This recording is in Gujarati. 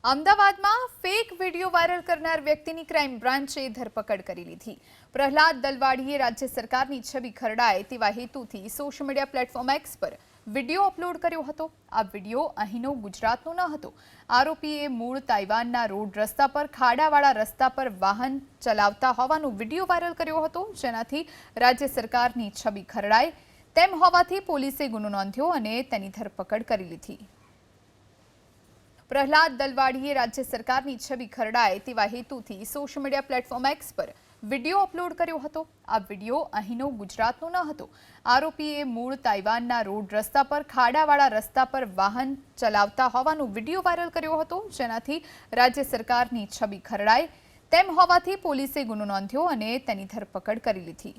અમદાવાદમાં ફેક વિડીયો વાયરલ કરનાર વ્યક્તિની ક્રાઇમ બ્રાન્ચે ધરપકડ કરી લીધી। પ્રહલાદ દલવાડીએ રાજ્ય સરકારની છબી ખરડાય તેવા હેતુથી સોશિયલ મીડિયા પ્લેટફોર્મ એક્સ પર વિડીયો અપલોડ કર્યો હતો। આ વિડીયો અહીંનો ગુજરાતનો ન હતો। આરોપીએ મૂળ તાઇવાનના રોડ રસ્તા પર ખાડાવાળા રસ્તા પર વાહન ચલાવતા હોવાનો વિડીયો વાયરલ કર્યો હતો, જેનાથી રાજ્ય સરકારની છબી ખરડાય તેમ હોવાથી પોલીસે ગુનો નોંધ્યો અને તેની ધરપકડ કરી લીધી। પ્રહલાદ દલવાડીએ રાજ્ય સરકારની છબી ખરડાય તેવા હેતુથી સોશિયલ મીડિયા પ્લેટફોર્મ એક્સ પર વિડીયો અપલોડ કર્યો હતો। આ વિડીયો અહીંનો ગુજરાતનો ન હતો। આરોપીએ મૂળ તાઇવાનના રોડ રસ્તા પર ખાડાવાળા રસ્તા પર વાહન ચલાવતા હોવાનો વિડીયો વાયરલ કર્યો હતો, જેનાથી રાજ્ય સરકારની છબી ખરડાય તેમ હોવાથી પોલીસે ગુનો નોંધ્યો અને તેની ધરપકડ કરી લીધી।